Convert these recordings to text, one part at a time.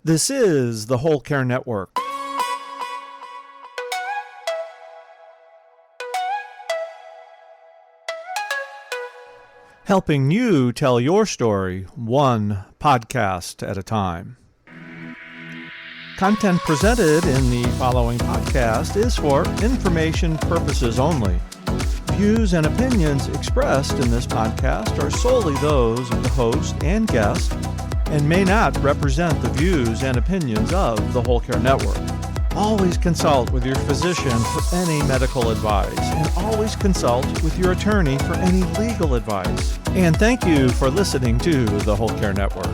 This is the Whole Care Network. Helping you tell your story one podcast at a time. Content presented in the following podcast is for information purposes only. Views and opinions expressed in this podcast are solely those of the host and guest and may not represent the views and opinions of the Whole Care Network. Always consult with your physician for any medical advice, and always consult with your attorney for any legal advice. And thank you for listening to the Whole Care Network.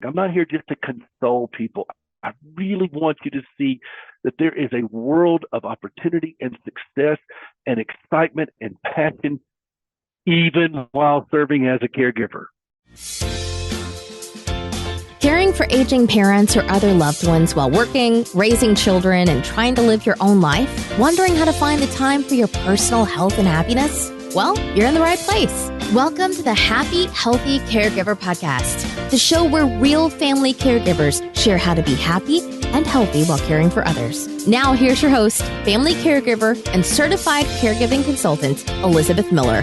I'm not here just to console people. I really want you to see that there is a world of opportunity and success and excitement and passion, even while serving as a caregiver. Caring for aging parents or other loved ones while working, raising children, and trying to live your own life? Wondering how to find the time for your personal health and happiness? Well, you're in the right place. Welcome to the Happy Healthy Caregiver podcast, the show where real family caregivers share how to be happy and healthy while caring for others. Now, here's your host, family caregiver and certified caregiving consultant, Elizabeth Miller.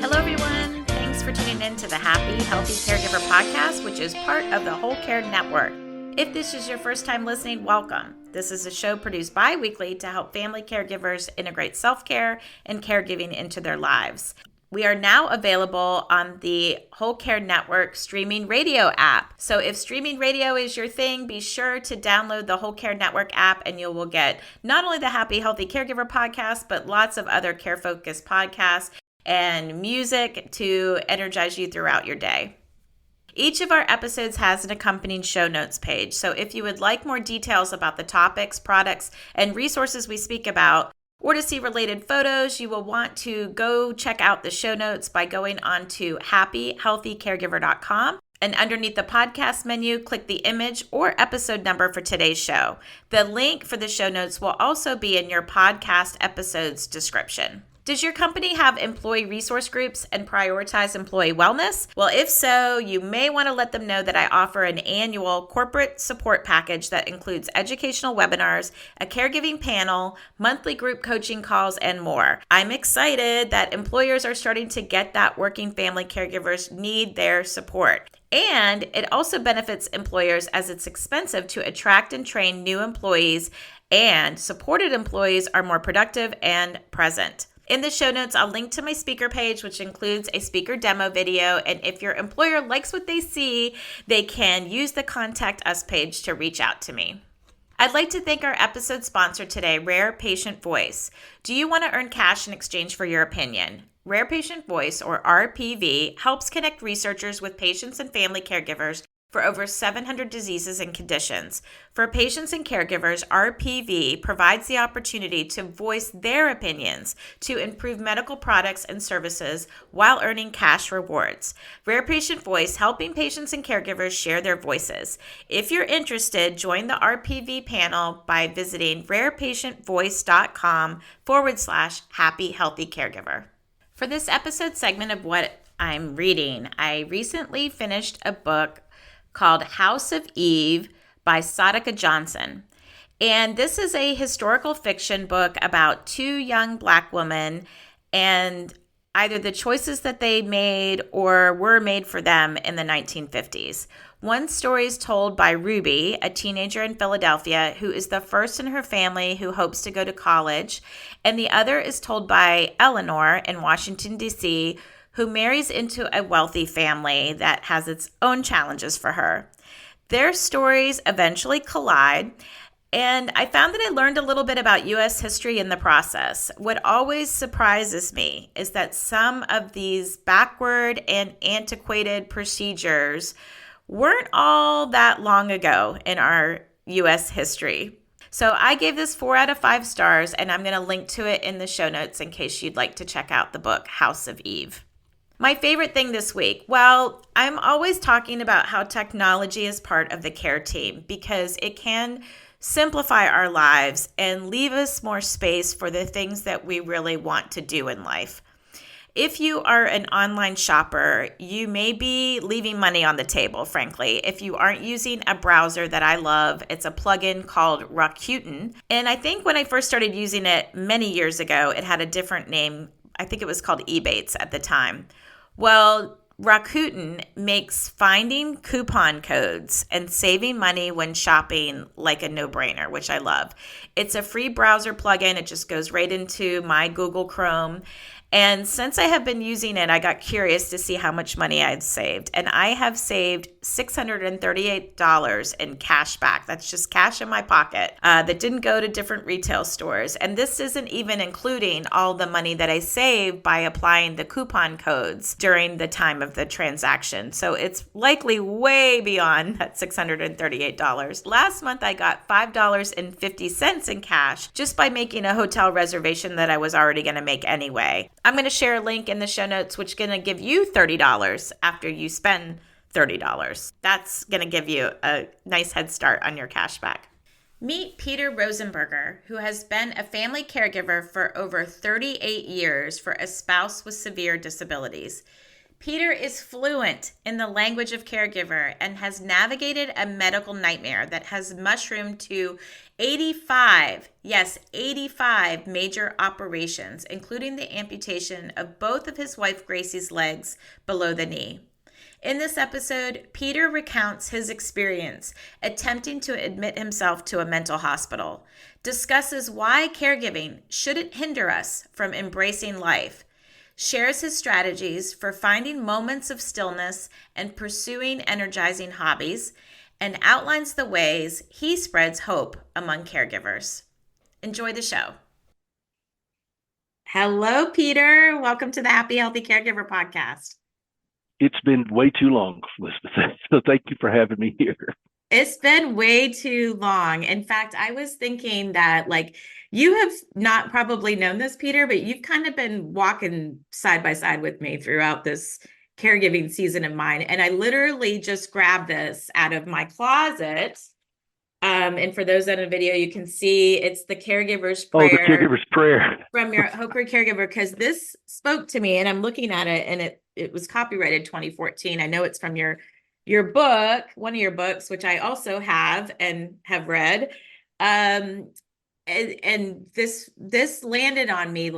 Hello, everyone. Thanks for tuning in to the Happy Healthy Caregiver podcast, which is part of the Whole Care Network. If this is your first time listening, welcome. This is a show produced bi-weekly to help family caregivers integrate self-care and caregiving into their lives. We are now available on the Whole Care Network streaming radio app. So if streaming radio is your thing, be sure to download the Whole Care Network app and you will get not only the Happy Healthy Caregiver podcast, but lots of other care-focused podcasts and music to energize you throughout your day. Each of our episodes has an accompanying show notes page. So if you would like more details about the topics, products, and resources we speak about, or to see related photos, you will want to go check out the show notes by going on to happyhealthycaregiver.com. And underneath the podcast menu, click the image or episode number for today's show. The link for the show notes will also be in your podcast episode's description. Does your company have employee resource groups and prioritize employee wellness? Well, if so, you may want to let them know that I offer an annual corporate support package that includes educational webinars, a caregiving panel, monthly group coaching calls, and more. I'm excited that employers are starting to get that working family caregivers need their support. And it also benefits employers as it's expensive to attract and train new employees, and supported employees are more productive and present. In the show notes, I'll link to my speaker page, which includes a speaker demo video. And if your employer likes what they see, they can use the Contact Us page to reach out to me. I'd like to thank our episode sponsor today, Rare Patient Voice. Do you want to earn cash in exchange for your opinion? Rare Patient Voice, or RPV, helps connect researchers with patients and family caregivers for over 700 diseases and conditions. For patients and caregivers, RPV provides the opportunity to voice their opinions to improve medical products and services while earning cash rewards. Rare Patient Voice, helping patients and caregivers share their voices. If you're interested, join the RPV panel by visiting rarepatientvoice.com/Happy Healthy Caregiver. For this episode segment of what I'm reading, I recently finished a book called House of Eve by Sadaka Johnson. And this is a historical fiction book about two young Black women and either the choices that they made or were made for them in the 1950s. One story is told by Ruby, a teenager in Philadelphia who is the first in her family who hopes to go to college, and the other is told by Eleanor in Washington, D.C., who marries into a wealthy family that has its own challenges for her. Their stories eventually collide, and I found that I learned a little bit about U.S. history in the process. What always surprises me is that some of these backward and antiquated procedures weren't all that long ago in our U.S. history. So I gave this 4 out of 5 stars, and I'm going to link to it in the show notes in case you'd like to check out the book, House of Eve. My favorite thing this week, well, I'm always talking about how technology is part of the care team because it can simplify our lives, and leave us more space for the things that we really want to do in life. If you are an online shopper, you may be leaving money on the table, frankly, if you aren't using a browser that I love. It's a plugin called Rakuten. And I think when I first started using it many years ago, it had a different name. I think it was called Ebates at the time. Well, Rakuten makes finding coupon codes and saving money when shopping like a no-brainer, which I love. It's a free browser plugin. It just goes right into my Google Chrome. And since I have been using it, I got curious to see how much money I had saved. And I have saved $638 in cash back. That's just cash in my pocket that didn't go to different retail stores. And this isn't even including all the money that I saved by applying the coupon codes during the time of the transaction. So it's likely way beyond that $638. Last month, I got $5.50 in cash just by making a hotel reservation that I was already going to make anyway. I'm going to share a link in the show notes, which is going to give you $30 after you spend $30. That's going to give you a nice head start on your cash back. Meet Peter Rosenberger, who has been a family caregiver for over 38 years for a spouse with severe disabilities. Peter is fluent in the language of caregiver and has navigated a medical nightmare that has mushroomed to 85 major operations, including the amputation of both of his wife Gracie's legs below the knee. In this episode, Peter recounts his experience attempting to admit himself to a mental hospital, discusses why caregiving shouldn't hinder us from embracing life, shares his strategies for finding moments of stillness and pursuing energizing hobbies, and outlines the ways he spreads hope among caregivers. Enjoy the show. Hello, Peter. Welcome to the Happy Healthy Caregiver podcast. It's been way too long, Elizabeth. So thank you for having me here. It's been way too long. In fact, I was thinking that you have not probably known this, Peter, but you've kind of been walking side by side with me throughout this caregiving season of mine. And I literally just grabbed this out of my closet. And for those on a video, you can see it's the Caregiver's Prayer. Oh, the Caregiver's Prayer. From your Hope for Caregiver, because this spoke to me, and I'm looking at it, and it was copyrighted 2014. I know it's from your book, one of your books, which I also have and have read. And this landed on me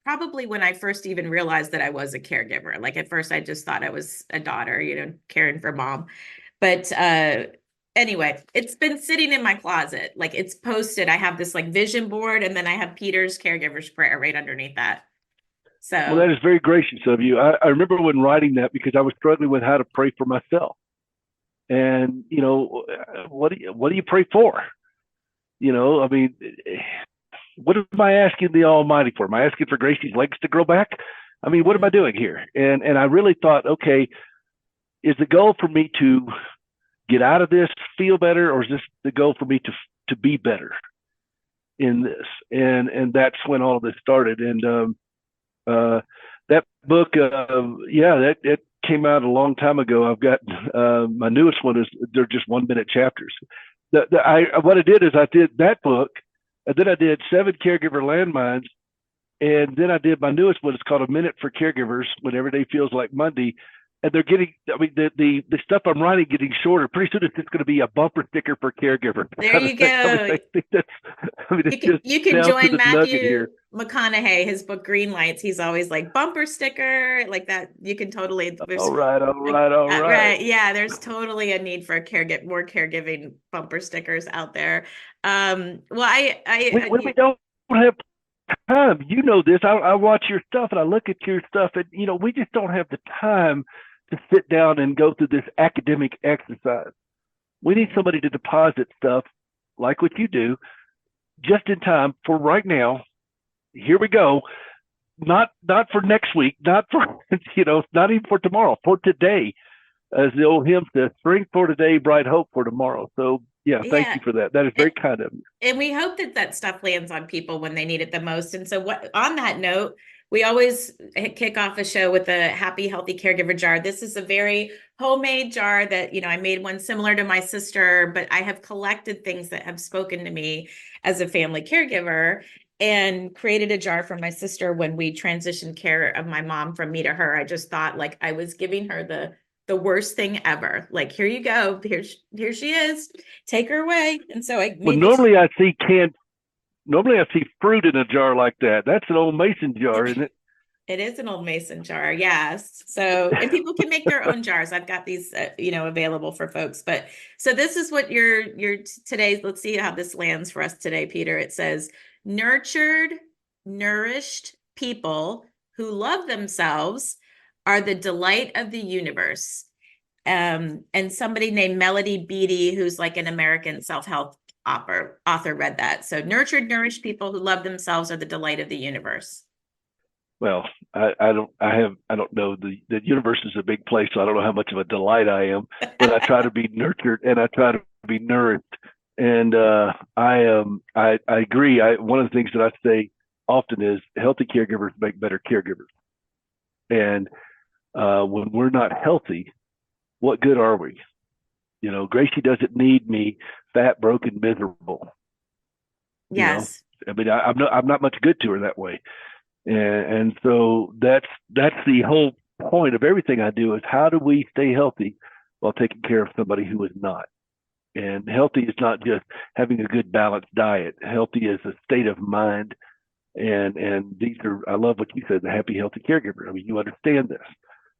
probably when I first even realized that I was a caregiver. At first I just thought I was a daughter, caring for mom. But anyway, it's been sitting in my closet. It's posted. I have this vision board, and then I have Peter's Caregiver's Prayer right underneath that. So well, that is very gracious of you. I remember when writing that because I was struggling with how to pray for myself. And, what do you pray for? I mean, what am I asking the Almighty for? Am I asking for Gracie's legs to grow back? I mean, what am I doing here? And I really thought, okay, is the goal for me to get out of this, feel better, or is this the goal for me to be better in this? And that's when all of this started. And that book, that came out a long time ago. I've got my newest one they're just 1-minute chapters. What I did is I did that book, and then I did 7 caregiver landmines, and then I did my newest one. It's called A Minute for Caregivers When Every Day Feels Like Monday. And they're getting, the stuff I'm writing getting shorter. Pretty soon it's just going to be a bumper sticker for caregiver. There you go. You can join Matthew McConaughey, his book Green Lights. He's always bumper sticker like that. You can totally. All right. Yeah, there's totally a need for more caregiving bumper stickers out there. We don't have time. You know this. I watch your stuff and I look at your stuff, and we just don't have the time to sit down and go through this academic exercise. We need somebody to deposit stuff like what you do just in time for right now. Here we go. Not for next week, not for, not even for tomorrow, for today. As the old hymn says, spring for today, bright hope for tomorrow. So thank you for that. That is very kind of you. And we hope that stuff lands on people when they need it the most. And so on that note, We always kick off a show with a Happy Healthy Caregiver jar. This is a very homemade jar that, I made one similar to my sister, but I have collected things that have spoken to me as a family caregiver and created a jar for my sister when we transitioned care of my mom from me to her. I just thought like I was giving her the worst thing ever. Like, here you go. Here she is. Take her away. And so I Well, made this. normally I see fruit in a jar like that. That's an old mason jar, isn't it? It is an old mason jar, yes. So, and people can make their own jars. I've got these, available for folks. But so this is what your today's. Let's see how this lands for us today, Peter. It says, nurtured, nourished people who love themselves are the delight of the universe. And somebody named Melody Beattie, who's like an American self-help author, read that. So, nurtured, nourished people who love themselves are the delight of the universe. Well, I don't know. The universe is a big place, so I don't know how much of a delight I am, but I try to be nurtured and I try to be nourished. And I agree. One of the things that I say often is healthy caregivers make better caregivers. And when we're not healthy, what good are we? Gracie doesn't need me fat, broken, miserable. Yes. I'm not much good to her that way. And so that's the whole point of everything I do is how do we stay healthy while taking care of somebody who is not? And healthy is not just having a good balanced diet. Healthy is a state of mind. And I love what you said, the happy, healthy caregiver. You understand this.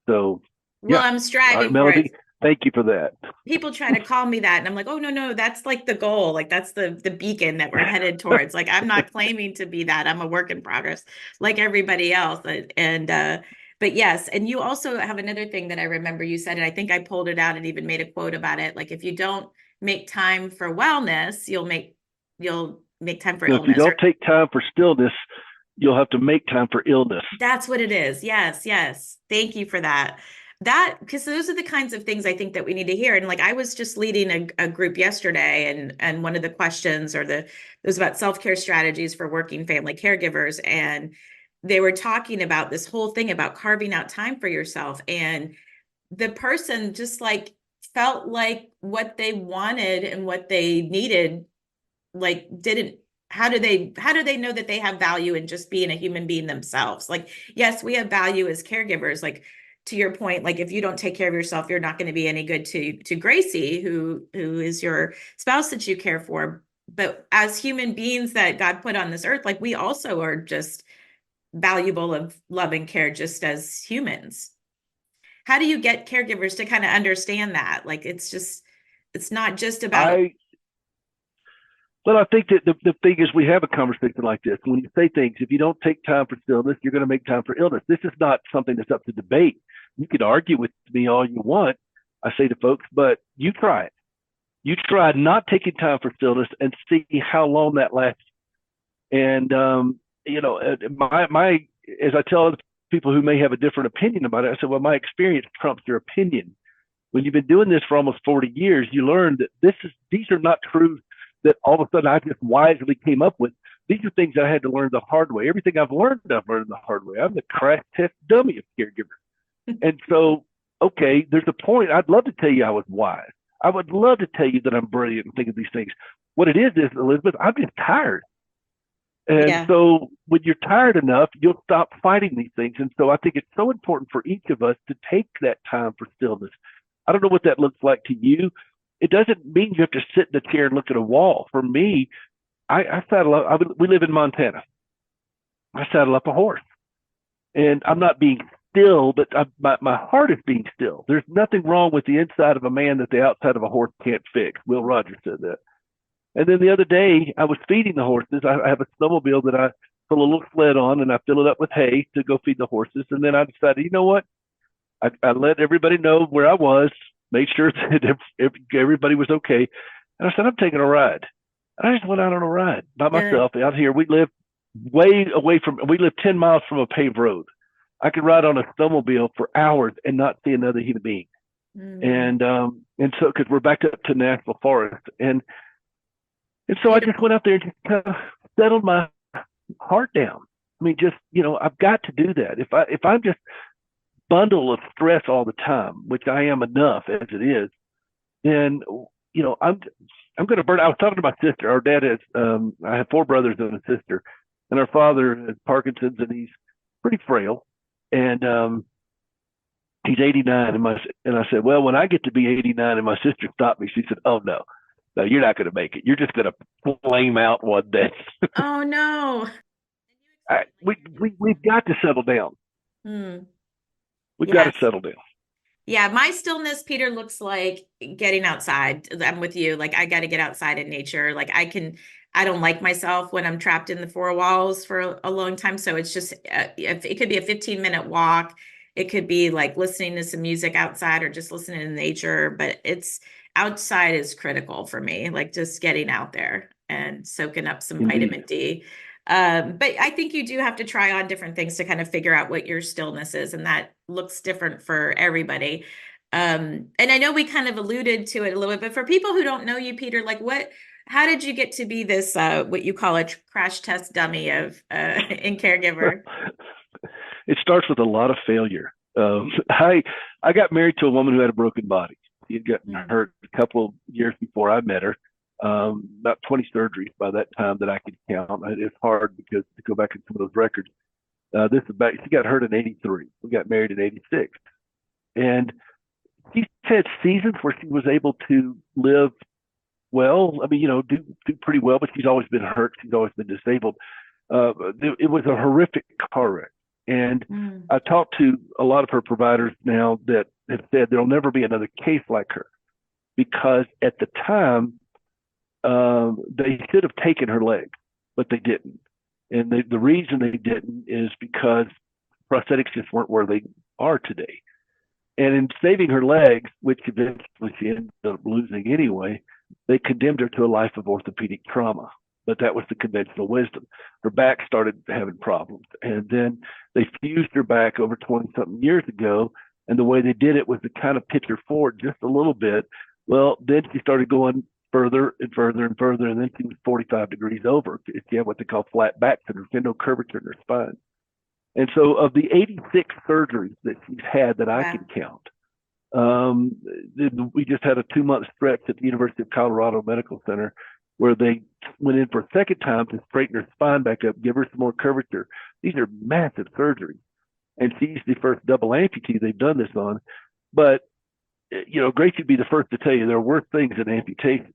So, well, I'm striving all right, Melody, for it. Thank you for that. People try to call me that. And I'm like, oh, no, that's like the goal. Like that's the beacon that we're headed towards. Like, I'm not claiming to be that. I'm a work in progress like everybody else. But yes. And you also have another thing that I remember you said, and I think I pulled it out and even made a quote about it. Like, if you don't make time for wellness, you'll make time for illness. If you don't take time for stillness, you'll have to make time for illness. That's what it is. Yes. Thank you for that. Because those are the kinds of things I think that we need to hear. And like, I was just leading a group yesterday, and one of the questions it was about self-care strategies for working family caregivers. And they were talking about this whole thing about carving out time for yourself. And the person just like felt like what they wanted and what they needed, like how do they know that they have value in just being a human being themselves? Like, yes, we have value as caregivers. Like, to your point, like if you don't take care of yourself, you're not going to be any good to Gracie, who is your spouse that you care for. But as human beings that God put on this earth, like we also are just valuable of love and care just as humans. How do you get caregivers to kind of understand that? Like, it's not just about. Well, I think that the thing is we have a conversation like this. When you say things, if you don't take time for stillness, you're going to make time for illness. This is not something that's up to debate. You can argue with me all you want, I say to folks, but you try it. You try not taking time for stillness and see how long that lasts. And, as I tell other people who may have a different opinion about it, I said, well, my experience trumps your opinion. When you've been doing this for almost 40 years, you learn that these are not truths that all of a sudden I just wisely came up with. These are things that I had to learn the hard way. Everything I've learned the hard way. I'm the crash test dummy of caregivers. And so, okay, there's a point. I'd love to tell you I was wise. I would love to tell you that I'm brilliant and think of these things. What it is, Elizabeth, I'm just tired. And so when you're tired enough, you'll stop fighting these things. And so I think it's so important for each of us to take that time for stillness. I don't know what that looks like to you. It doesn't mean you have to sit in a chair and look at a wall. For me, I saddle up. We live in Montana. I saddle up a horse. And I'm not being still, but my heart is being still. There's nothing wrong with the inside of a man that the outside of a horse can't fix. Will Rogers said that. And then the other day, I was feeding the horses. I have a snowmobile that I put a little sled on, and I fill it up with hay to go feed the horses. And then I decided, you know what? I let everybody know where I was, made sure that everybody was okay. And I said, I'm taking a ride. And I just went out on a ride by myself out here. We live we live 10 miles from a paved road. I could ride on a snowmobile for hours and not see another human being. And so, because we're back up to national forest. And so I just went out there and just kind of settled my heart down. I mean, just, I've got to do that. If I'm just bundle of stress all the time, which I am enough as it is, then, I'm going to burn. I was talking to my sister. Our dad has, I have 4 brothers and a sister, and our father has Parkinson's, and he's pretty frail. And he's 89. And I said, well, when I get to be 89 and my sister stopped me, she said, oh, no, you're not going to make it. You're just going to flame out one day. Oh, no. We've got to settle down. We've got to settle down. Yeah, my stillness, Peter, looks like getting outside. I'm with you. Like, I got to get outside in nature. Like, I don't like myself when I'm trapped in the 4 walls for a long time. So it's just, it could be a 15-minute walk. It could be like listening to some music outside or just listening to nature. But outside is critical for me, like just getting out there and soaking up some vitamin D. But I think you do have to try on different things to kind of figure out what your stillness is. And that looks different for everybody. And I know we kind of alluded to it a little bit, but for people who don't know you, Peter, like how did you get to be this, what you call a crash test dummy in caregiver? It starts with a lot of failure. I got married to a woman who had a broken body. She had gotten hurt a couple of years before I met her. About 20 surgeries by that time that I could count. It's hard because to go back in some of those records. She got hurt in 83. We got married in 86. And she's had seasons where she was able to live well. I mean, do pretty well, but she's always been hurt. She's always been disabled. It was a horrific car wreck. And I talked to a lot of her providers now that have said there'll never be another case like her, because at the time, they should have taken her leg, but they didn't. And the reason they didn't is because prosthetics just weren't where they are today. And in saving her legs, which eventually she ended up losing anyway, they condemned her to a life of orthopedic trauma. But that was the conventional wisdom. Her back started having problems. And then they fused her back over 20-something years ago. And the way they did it was to kind of pitch her forward just a little bit. Well, then she started going further and further and further, and then she was 45 degrees over. She had what they call flat back syndrome, no curvature in her spine. And so of the 86 surgeries that she's had that I can count, we just had a 2-month stretch at the University of Colorado Medical Center where they went in for a second time to straighten her spine back up, give her some more curvature. These are massive surgeries. And she's the first double amputee they've done this on. But, Gracie would be the first to tell you there are worse things than amputation.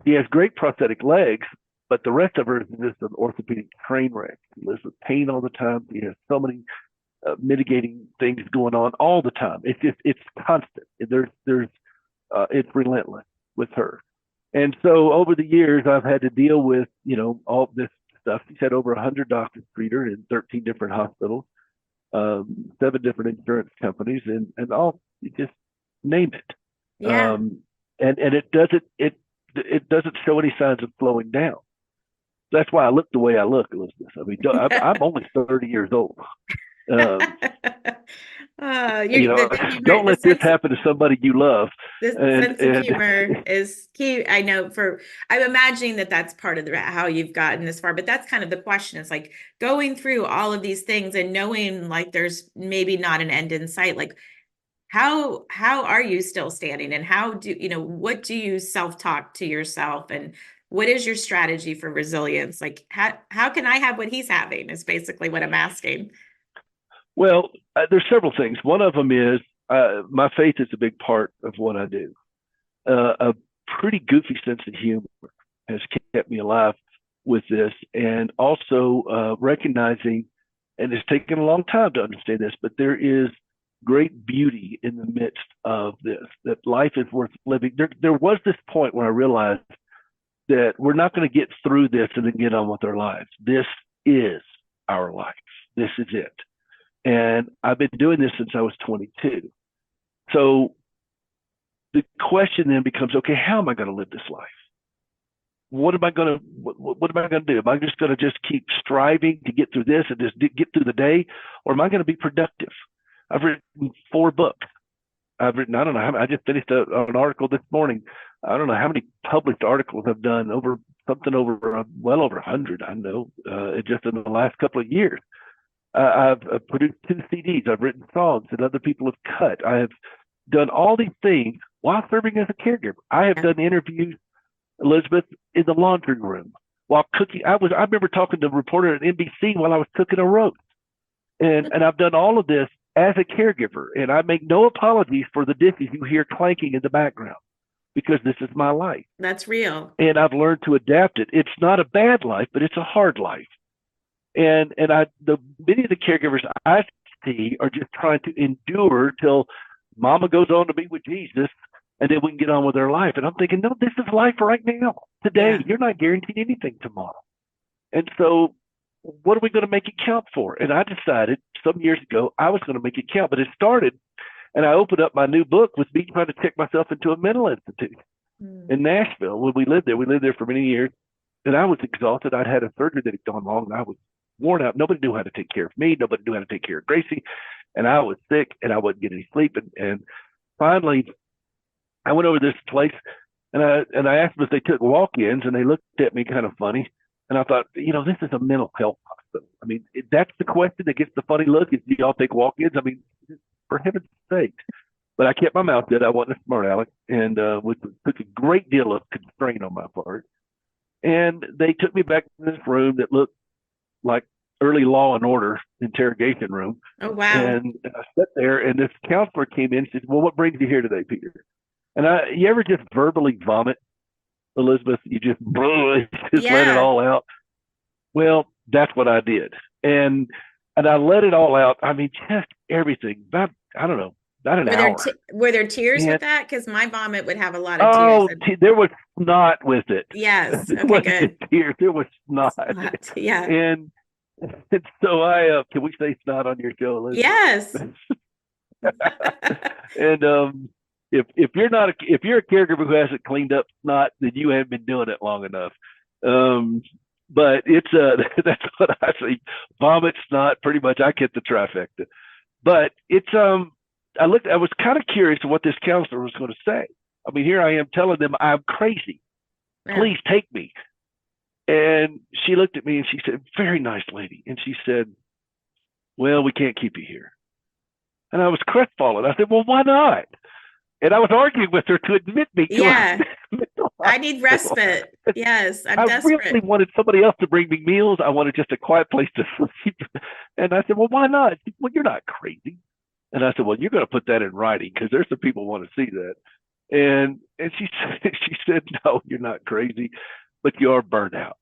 She has great prosthetic legs, but the rest of her is just an orthopedic train wreck. She lives with pain all the time. She has so many mitigating things going on all the time. It's constant. It's relentless with her. And so over the years, I've had to deal with, all this stuff. She's had over 100 doctors treat her in 13 different hospitals, 7 different insurance companies, and all, you just name it. Yeah. And it doesn't show any signs of slowing down. That's why I look the way I look, Elizabeth. I mean, I'm only 30 years old. Don't let this happen to somebody you love. This sense of humor is key. I know I'm imagining that's part of how you've gotten this far, but that's kind of the question. It's like going through all of these things and knowing like there's maybe not an end in sight. Like how are you still standing, and what do you self-talk to yourself, and what is your strategy for resilience? Like how can I have what he's having is basically what I'm asking. Well, there's several things. One of them is my faith is a big part of what I do. A pretty goofy sense of humor has kept me alive with this, and also recognizing, and it's taken a long time to understand this, but there is great beauty in the midst of this, that life is worth living. There was this point where I realized that we're not going to get through this and then get on with our lives. This is our life. This is it. And I've been doing this since I was 22. So the question then becomes, okay, how am I going to live this life? What am I going to do? Am I just going to keep striving to get through this and just get through the day? Or am I going to be productive? I've written 4 books. I don't know I just finished an article this morning. I don't know how many published articles I've done, over something over, well over 100, I know, just in the last couple of years. I've produced 2 CDs. I've written songs that other people have cut. I have done all these things while serving as a caregiver. I have done interviews, Elizabeth, in the laundry room while cooking. I remember talking to a reporter at NBC while I was cooking a roast. And I've done all of this as a caregiver. And I make no apologies for the dishes you hear clanking in the background, because this is my life. That's real. And I've learned to adapt it. It's not a bad life, but it's a hard life. And many of the caregivers I see are just trying to endure till mama goes on to be with Jesus, and then we can get on with our life. And I'm thinking, no, this is life right now, today. Yeah. You're not guaranteed anything tomorrow. And so what are we going to make it count for? And I decided some years ago I was going to make it count. But it started, and I opened up my new book with me trying to check myself into a mental institute in Nashville. When we lived there for many years, and I was exhausted. I'd had a surgery that had gone wrong, and I was worn out. Nobody knew how to take care of me. Nobody knew how to take care of Gracie. And I was sick, and I wasn't getting any sleep. And finally, I went over to this place, and I asked them if they took walk-ins, and they looked at me kind of funny. And I thought, this is a mental health hospital. I mean, that's the question that gets the funny look, is do y'all take walk-ins? I mean, for heaven's sake. But I kept my mouth shut. I wasn't a smart aleck, and which took a great deal of constraint on my part. And they took me back to this room that looked like early Law and Order interrogation room. Oh, wow. And I sat there, and this counselor came in and said, well, what brings you here today, Peter? And you ever just verbally vomit, Elizabeth? You just let it all out. Well, that's what I did. And I let it all out. I mean, just everything. About an hour. Were there tears with that? Because my vomit would have a lot of tears. Oh, there was snot with it. Yes. It okay, wasn't good. just tears. There was snot. Yeah. And so can we say snot on your show, Elizabeth? Yes. And if you're a caregiver who hasn't cleaned up snot, then you haven't been doing it long enough. But it's that's what I say. Vomit, snot, pretty much. I get the trifecta. But it's I was kind of curious to what this counselor was going to say. I mean, here I am telling them I'm crazy. Please take me. And she looked at me and she said, very nice lady. And she said, well, we can't keep you here. And I was crestfallen. I said, well, why not? And I was arguing with her to admit me to I need respite. Yes, I'm desperate. I really wanted somebody else to bring me meals. I wanted just a quiet place to sleep. And I said, well, why not? She said, well, you're not crazy. And I said, well, you're going to put that in writing, because there's some people who want to see that. And she said, no, you're not crazy, but you are burnt out.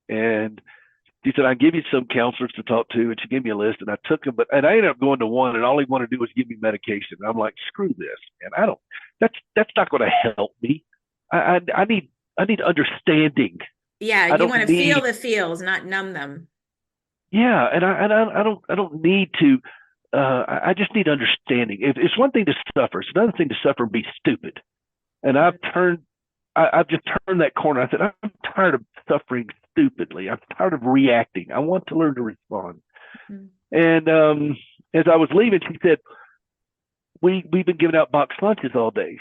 And she said, I'll give you some counselors to talk to. And she gave me a list, and I took them, and I ended up going to one, and all he wanted to do was give me medication. And I'm like, screw this. And that's not going to help me. I need understanding. Yeah. You want to feel the feels, not numb them. Yeah. And I don't need to, I just need understanding. It's one thing to suffer. It's another thing to suffer and be stupid. And I've just turned that corner. I said, I'm tired of suffering stupidly. I'm tired of reacting. I want to learn to respond. Mm-hmm. And as I was leaving, she said, we've been giving out boxed lunches all day,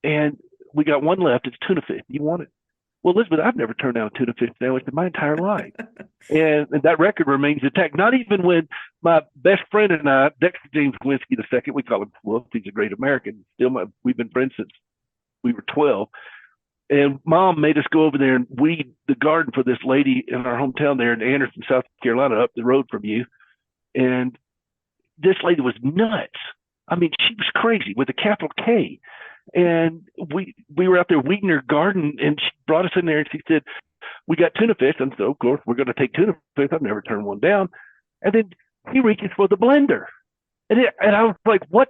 and we got one left. It's tuna fish. You want it? Well, Elizabeth, I've never turned down a tuna fish sandwich in my entire life. and that record remains intact. Not even when my best friend and I, Dexter James Gwinsky II, we call him Wolf. He's a great American. We've been friends since we were 12. And Mom made us go over there and weed the garden for this lady in our hometown there in Anderson, South Carolina, up the road from you. And this lady was nuts. I mean, she was crazy with a capital K. And we were out there weeding her garden, and she brought us in there, and she said, we got tuna fish. And so, of course, we're going to take tuna fish. I've never turned one down. And then he reaches for the blender. And I was like, what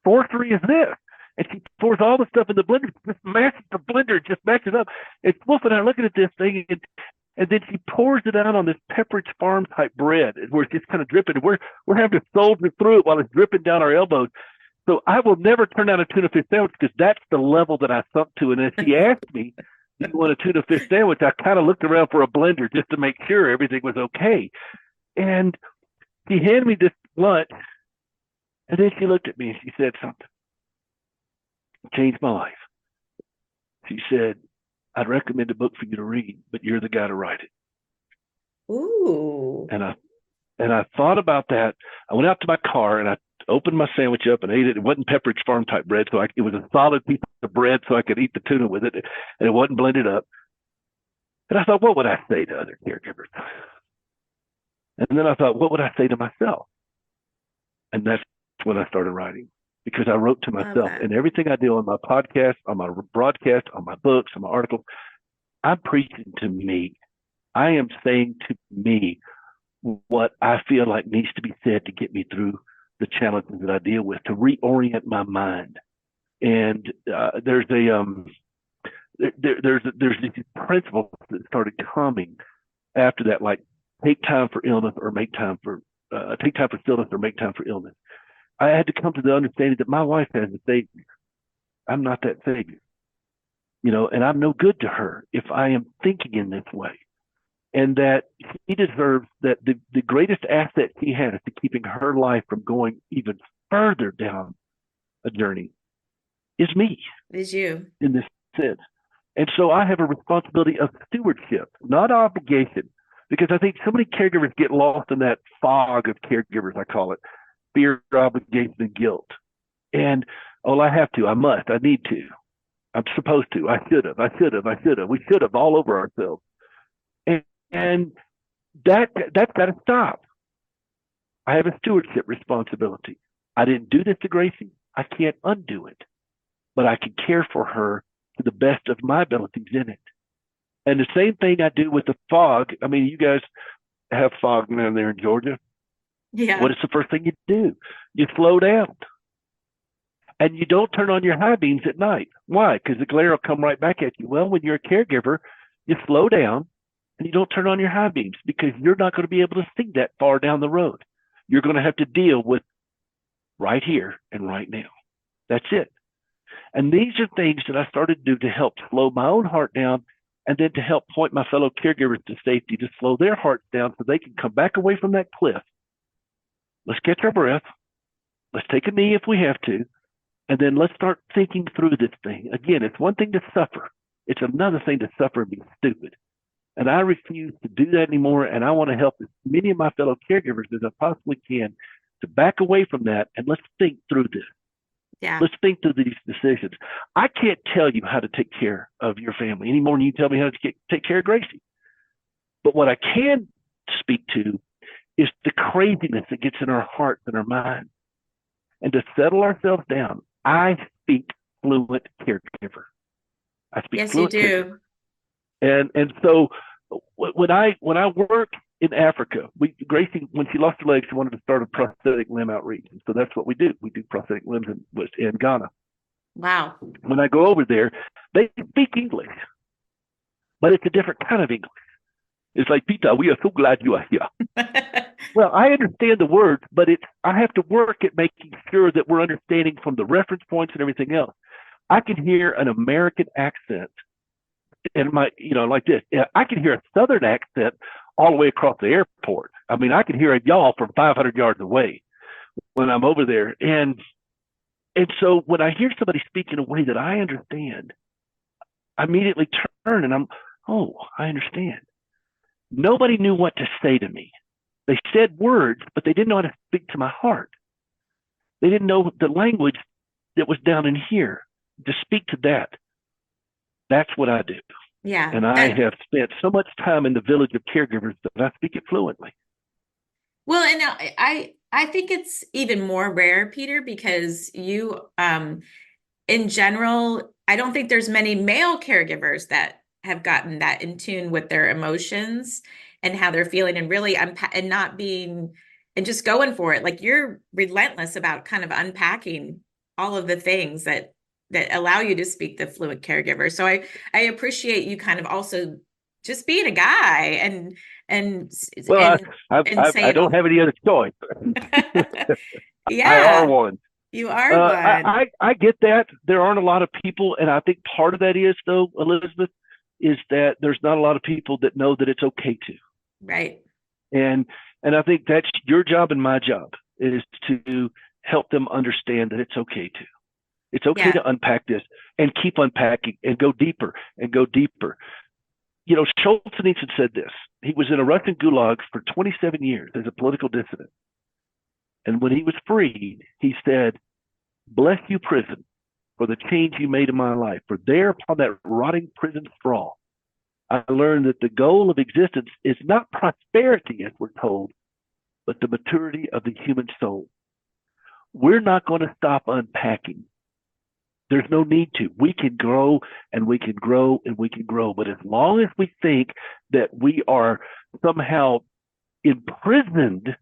sorcery is this? And she pours all the stuff in the blender, just mashes the blender, just mashes it up. And Wolf and I are looking at this thing, and then she pours it out on this Pepperidge Farm type bread, where it's just kind of dripping. We're having to soldier through it while it's dripping down our elbows. So I will never turn down a tuna fish sandwich, because that's the level that I sunk to. And as she asked me, do you want a tuna fish sandwich? I kind of looked around for a blender just to make sure everything was okay. And she handed me this lunch, and then she looked at me and she said something. Changed my life. She said, I'd recommend a book for you to read, but you're the guy to write it. Ooh. And I thought about that. I went out to my car and I opened my sandwich up and ate it. It wasn't Pepperidge Farm type bread, so it was a solid piece of bread so I could eat the tuna with it, and it wasn't blended up. And I thought, what would I say to other caregivers? And then I thought, what would I say to myself? And that's when I started writing, because I wrote to myself. And everything I do on my podcast, on my broadcast, on my books, on my articles, I'm preaching to me. I am saying to me what I feel like needs to be said to get me through the challenges that I deal with, to reorient my mind. And there's these principles that started coming after that, like take time for illness or make time for take time for stillness or make time for illness. I had to come to the understanding that my wife has a savior. I'm not that savior, and I'm no good to her if I am thinking in this way. And that she deserves that the greatest asset she has to keeping her life from going even further down a journey is me. Is you. In this sense. And so I have a responsibility of stewardship, not obligation, because I think so many caregivers get lost in that fog of caregivers, I call it, fear, obligation, and guilt. And, I have to, I must, I need to, I'm supposed to, I should have, we should have all over ourselves. And that's got to stop. I have a stewardship responsibility. I didn't do this to Gracie. I can't undo it, but I can care for her to the best of my abilities in it. And the same thing I do with the fog. I mean, you guys have fog down there in Georgia. Yeah. What is the first thing you do? You slow down. And you don't turn on your high beams at night. Why? Because the glare will come right back at you. Well, when you're a caregiver, you slow down and you don't turn on your high beams, because you're not going to be able to see that far down the road. You're going to have to deal with right here and right now. That's it. And these are things that I started to do to help slow my own heart down, and then to help point my fellow caregivers to safety, to slow their hearts down so they can come back away from that cliff. Let's catch our breath. Let's take a knee if we have to. And then let's start thinking through this thing. Again, it's one thing to suffer. It's another thing to suffer and be stupid. And I refuse to do that anymore. And I want to help as many of my fellow caregivers as I possibly can to back away from that. And let's think through this. Yeah. Let's think through these decisions. I can't tell you how to take care of your family any more than you tell me how to take care of Gracie. But what I can speak to is the craziness that gets in our hearts and our minds. And to settle ourselves down, I speak fluent caregiver. I speak yes, fluent you do. caregiver. And so when I work in Africa, Gracie, when she lost her leg, she wanted to start a prosthetic limb outreach. And so that's what we do. We do prosthetic limbs in Ghana. Wow. When I go over there, they speak English, but it's a different kind of English. It's like, Peter, we are so glad you are here. Well, I understand the words, but I have to work at making sure that we're understanding from the reference points and everything else. I can hear an American accent and like this. I can hear a Southern accent all the way across the airport. I mean, I can hear a y'all from 500 yards away when I'm over there. And so when I hear somebody speak in a way that I understand, I immediately turn and I understand. Nobody knew what to say to me. They said words, but they didn't know how to speak to my heart. They didn't know the language that was down in here to speak to that. That's what I do. Yeah. And I have spent so much time in the village of caregivers that I speak it fluently. Well, and I think it's even more rare, Peter, because you, in general, I don't think there's many male caregivers that have gotten that in tune with their emotions and how they're feeling, and really and not being and just going for it. Like, you're relentless about kind of unpacking all of the things that allow you to speak the fluent caregiver. So I appreciate you kind of also just being a guy and I don't have any other choice. Yeah, I are one. You are one. I get that. There aren't a lot of people, and I think part of that is, though, Elizabeth, is that there's not a lot of people that know that it's okay to. Right. And I think that's your job and my job, is to help them understand that it's okay to. It's okay to unpack this and keep unpacking and go deeper and go deeper. You know, Solzhenitsyn said this. He was in a Russian gulag for 27 years as a political dissident. And when he was freed, he said, "Bless you, prison, for the change you made in my life. For there upon that rotting prison straw, I learned that the goal of existence is not prosperity, as we're told, but the maturity of the human soul." We're not going to stop unpacking. There's no need to. We can grow and we can grow and we can grow. But as long as we think that we are somehow imprisoned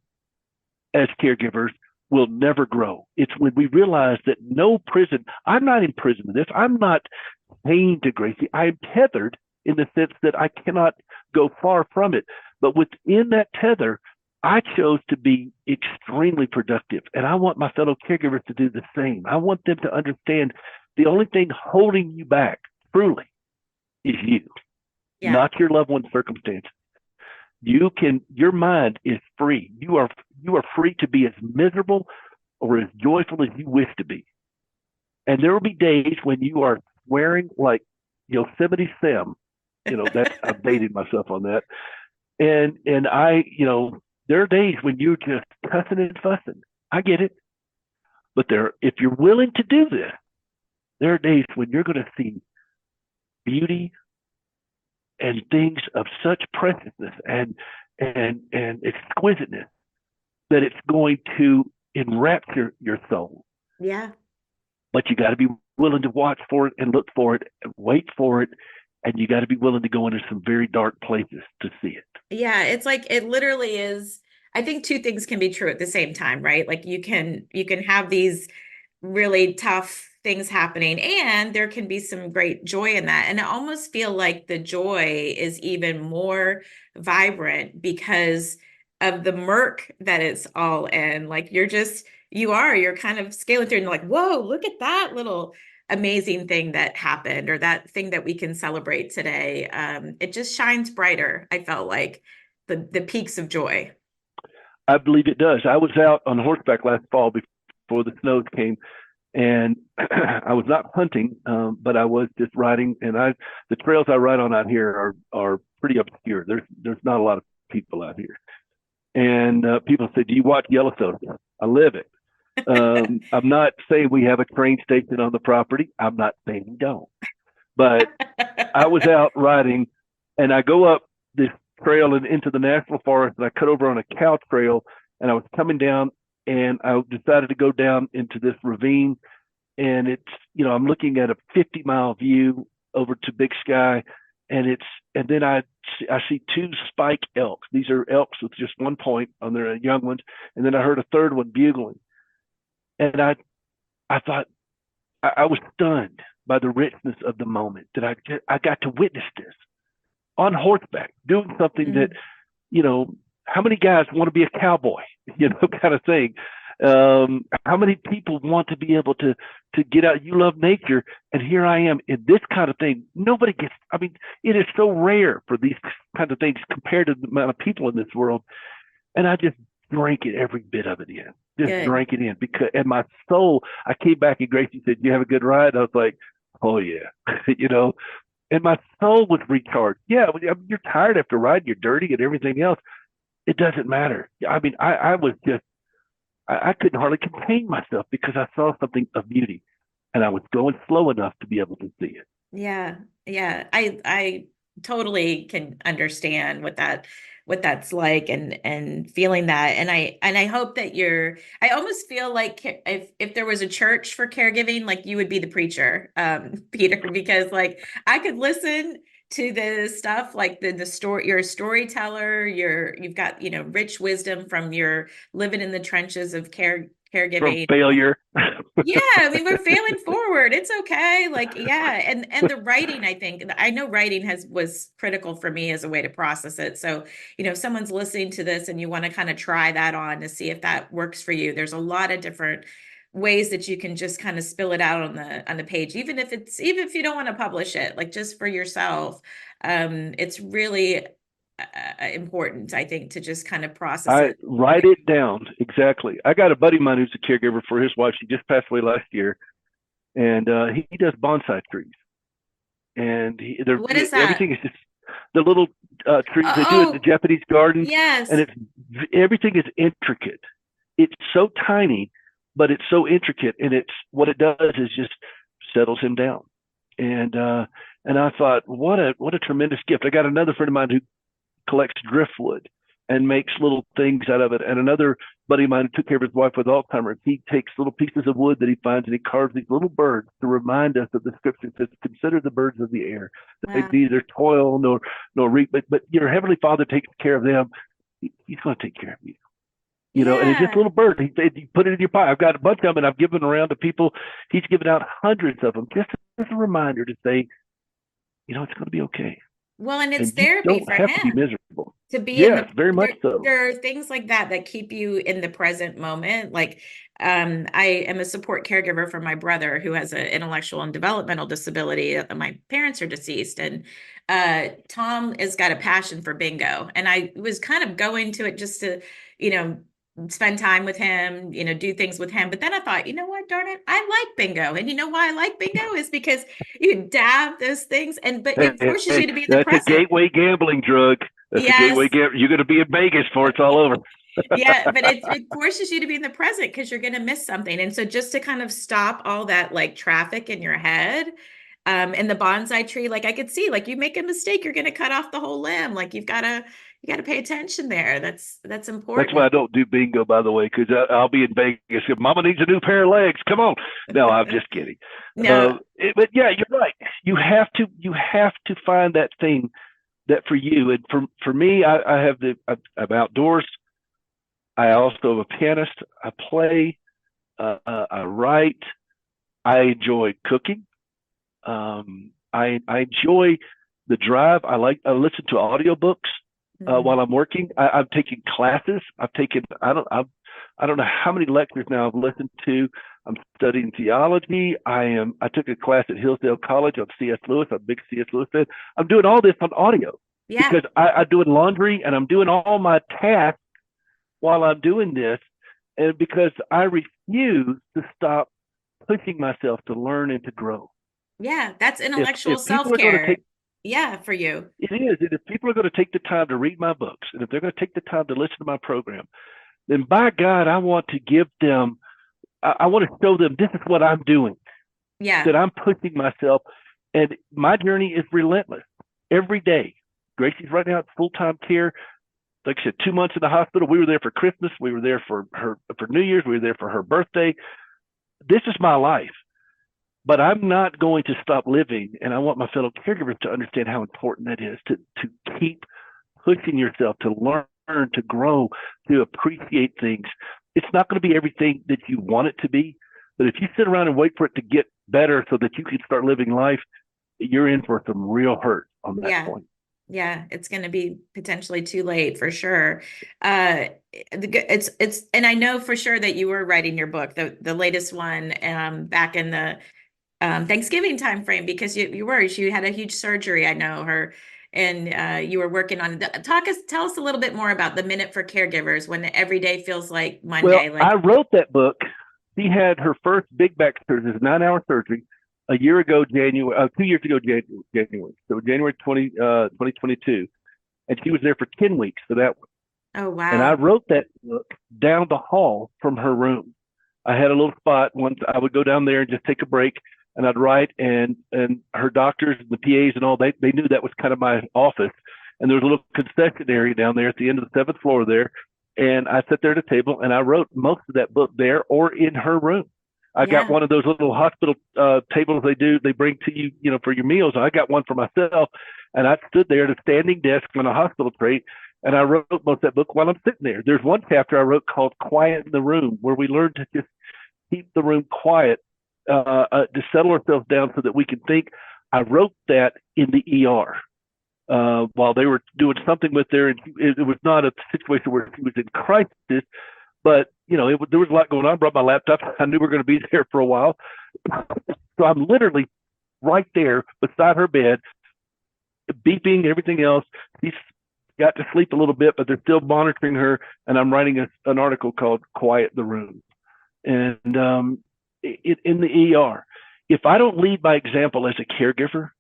as caregivers, we'll never grow. It's when we realize that no prison, I'm not in prison in this. I'm not chained to Gracie. I'm tethered in the sense that I cannot go far from it. But within that tether, I chose to be extremely productive. And I want my fellow caregivers to do the same. I want them to understand the only thing holding you back truly is you, not your loved one's circumstances. Your mind is free. You are free to be as miserable or as joyful as you wish to be. And there will be days when you are swearing like Yosemite Sam. That's I've dated myself on that. And I, there are days when you're just cussing and fussing. I get it. But if you're willing to do this, there are days when you're going to see beauty and things of such preciousness and exquisiteness that it's going to enrapture your soul. Yeah. But you got to be willing to watch for it and look for it and wait for it. And you got to be willing to go into some very dark places to see it. Yeah. It's like, it literally is. I think two things can be true at the same time, right? Like you can have these really tough things happening and there can be some great joy in that. And I almost feel like the joy is even more vibrant because of the murk that it's all in. Like you're kind of scaling through and like, whoa, look at that little amazing thing that happened or that thing that we can celebrate today. It just shines brighter. I felt like the peaks of joy. I believe it does. I was out on horseback last fall before the snow came, and I was not hunting, but I was just riding. And the trails I ride on out here are pretty obscure. There's not a lot of people out here. And people say, "Do you watch Yellowstone?" I live it. I'm not saying we have a train station on the property. I'm not saying we don't. But I was out riding, and I go up this trail and into the national forest, and I cut over on a cow trail, and I was coming down, and I decided to go down into this ravine, and it's, I'm looking at a 50-mile view over to Big Sky, and then I see two spike elks. These are elks with just one point on their young ones, and then I heard a third one bugling, and I thought I was stunned by the richness of the moment that I got to witness this on horseback, doing something that, how many guys want to be a cowboy, kind of thing. How many people want to be able to get out? You love nature. And here I am in this kind of thing. Nobody gets, it is so rare for these kind of things compared to the amount of people in this world. And I just drank it, every bit of it in. Drank it in and my soul, I came back and Gracie said, "You have a good ride?" I was like, "Oh yeah." And my soul was recharged. Yeah, you're tired after riding, you're dirty and everything else. It doesn't matter. I was just, I couldn't hardly contain myself because I saw something of beauty and I was going slow enough to be able to see it. Yeah. Yeah. I totally can understand what that's like and feeling that. And I hope that I almost feel like if there was a church for caregiving, like you would be the preacher, Peter, because like I could listen to the stuff like the story, you're a storyteller, you've got, rich wisdom from your living in the trenches of caregiving. From failure. Yeah, we're failing forward. It's okay. Like, yeah. And the writing, I know writing was critical for me as a way to process it. So, if someone's listening to this and you want to kind of try that on to see if that works for you, there's a lot of different ways that you can just kind of spill it out on the page, even if you don't want to publish it, like just for yourself. It's really important, I think, to just kind of process it. Write it down. Exactly. I got a buddy of mine who's a caregiver for his wife. She just passed away last year. and he does bonsai trees, and What is that? everything is just the little trees they do at the Oh, Japanese gardens, yes. and everything is intricate. It's so tiny, but it's so intricate, and it's what it does is just settles him down. And I thought, what a tremendous gift. I got another friend of mine who collects driftwood and makes little things out of it. And another buddy of mine who took care of his wife with Alzheimer's, he takes little pieces of wood that he finds and he carves these little birds to remind us of the scripture that says, consider the birds of the air. They Wow. neither toil nor reap, but your Heavenly Father takes care of them. He's going to take care of you. You know, and it's just a little bird. You put it in your pocket. I've got a bunch of them, and I've given around to people. He's given out hundreds of them just as a reminder to say, you know, it's going to be okay. Well, and it's And therapy you don't for have him to be miserable. to be in Yes, very much so. there are things like that keep you in the present moment. Like, I am a support caregiver for my brother who has an intellectual and developmental disability. My parents are deceased, and Tom has got a passion for bingo. And I was kind of going to it just to, you know, spend time with him, you know, do things with him. But then I thought, you know what, darn it, I like bingo. And you know why I like bingo is because you dab those things, but it forces you to be in the That's present. a gateway gambling drug. That's a gateway gambling. You're going to be in Vegas before it's all over. Yeah, but it forces you to be in the present because you're going to miss something. And so just to kind of stop all that like traffic in your head, and the bonsai tree, like I could see, like you make a mistake, you're going to cut off the whole limb. Like you got to pay attention there. That's important. That's why I don't do bingo, by the way, because I'll be in Vegas. If Mama needs a new pair of legs, come on. No, I'm just kidding. No. But yeah, you're right. You have to find that thing that for you. And for me, I'm outdoors. I also am a pianist. I play. I write. I enjoy cooking. I enjoy the drive. I listen to audiobooks while I'm working. I'm taking classes. I've taken I don't know how many lectures now I've listened to. I'm studying theology. I took a class at Hillsdale College on C.S. Lewis. I'm a big C.S. Lewis fan. I'm doing all this on audio because I'm doing laundry and I'm doing all my tasks while I'm doing this, and because I refuse to stop pushing myself to learn and to grow. Yeah, that's intellectual self-care. For you. It is. And if people are going to take the time to read my books, and if they're going to take the time to listen to my program, then by God, I want to give them, I want to show them this is what I'm doing. Yeah. That I'm pushing myself. And my journey is relentless every day. Gracie's right now at full-time care. Like I said, 2 months in the hospital. We were there for Christmas. We were there for New Year's. We were there for her birthday. This is my life. But I'm not going to stop living, and I want my fellow caregivers to understand how important that is, to keep pushing yourself, to learn, to grow, to appreciate things. It's not going to be everything that you want it to be, but if you sit around and wait for it to get better so that you can start living life, you're in for some real hurt on that point. Yeah, it's going to be potentially too late for sure. It's and I know for sure that you were writing your book, the latest one, back in the Thanksgiving timeframe, because you had a huge surgery. I know her, and you were working on it. Tell us a little bit more about the Minute for Caregivers, when every day feels like Monday. Well, I wrote that book. She had her first big back surgery, 9-hour surgery, 2 years ago, January. So January 2022, and she was there for 10 weeks for that one. Oh wow! And I wrote that book down the hall from her room. I had a little spot. Once I would go down there and just take a break, and I'd write. And her doctors, the PAs, and all they knew that was kind of my office. And there was a little concession area down there at the end of the 7th floor there. And I sat there at a table and I wrote most of that book there or in her room. I got one of those little hospital tables they bring to you, for your meals. I got one for myself, and I stood there at a standing desk on a hospital tray, and I wrote most of that book while I'm sitting there. There's one chapter I wrote called Quiet in the Room, where we learn to just keep the room quiet, to settle ourselves down so that we can think. I wrote that in the ER while they were doing something with her, and it was not a situation where she was in crisis, but there was a lot going on. I brought my laptop. I knew we were going to be there for a while. So I'm literally right there beside her bed, beeping, everything else. She's got to sleep a little bit, but they're still monitoring her. And I'm writing an article called Quiet the Room. And in the ER, if I don't lead by example as a caregiver,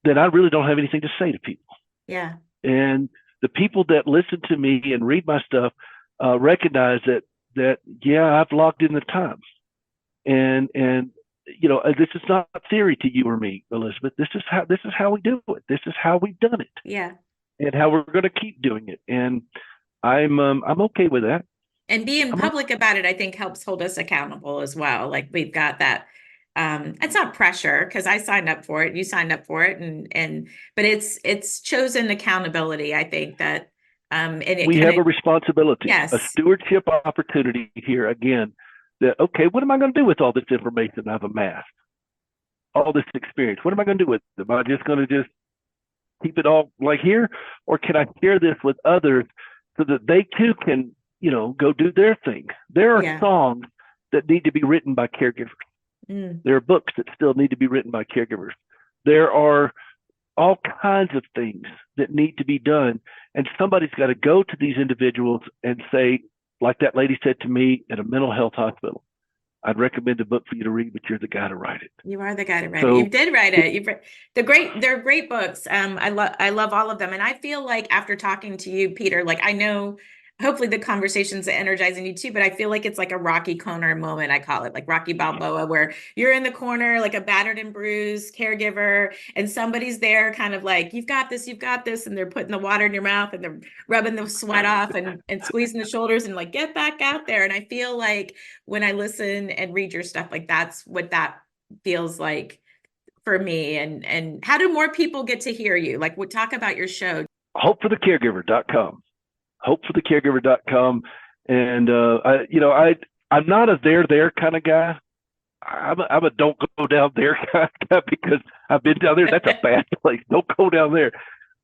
then I really don't have anything to say to people. Yeah. And the people that listen to me and read my stuff recognize that yeah, I've logged in the time. And this is not theory to you or me, Elizabeth. This is how we do it. This is how we've done it. Yeah. And how we're going to keep doing it. And I'm okay with that. And being public about it, I think, helps hold us accountable as well. Like we've got that. It's not pressure because I signed up for it. You signed up for it, but it's chosen accountability. I think that and we have a responsibility, yes, a stewardship opportunity here again. That okay, what am I going to do with all this information I've amassed, all this experience? What am I going to do with it? Am I just going to keep it all like here, or can I share this with others so that they too can, go do their thing? There are songs that need to be written by caregivers. There are books that still need to be written by caregivers. There are all kinds of things that need to be done. And somebody's got to go to these individuals and say, like that lady said to me at a mental health hospital, I'd recommend a book for you to read, but you're the guy to write it. You are the guy to write it. You did write it. They're great books. I love all of them. And I feel like after talking to you, Peter, like I know hopefully the conversation's energizing you too, but I feel like it's like a Rocky Corner moment. I call it like Rocky Balboa, where you're in the corner, like a battered and bruised caregiver, and somebody's there kind of like, you've got this, and they're putting the water in your mouth and they're rubbing the sweat off and squeezing the shoulders and like, get back out there. And I feel like when I listen and read your stuff, like that's what that feels like for me. And how do more people get to hear you? Like, talk about your show. Hopeforthecaregiver.com. Hopeforthecaregiver.com. And, I'm not a there kind of guy. I'm a don't go down there kind of guy because I've been down there. That's a bad place. Don't go down there.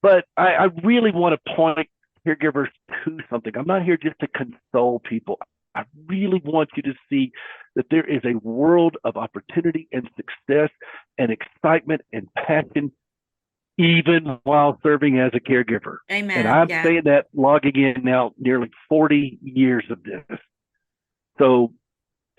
But I really want to point caregivers to something. I'm not here just to console people. I really want you to see that there is a world of opportunity and success and excitement and passion even while serving as a caregiver. Amen. And I'm saying that logging in now nearly 40 years of this. So,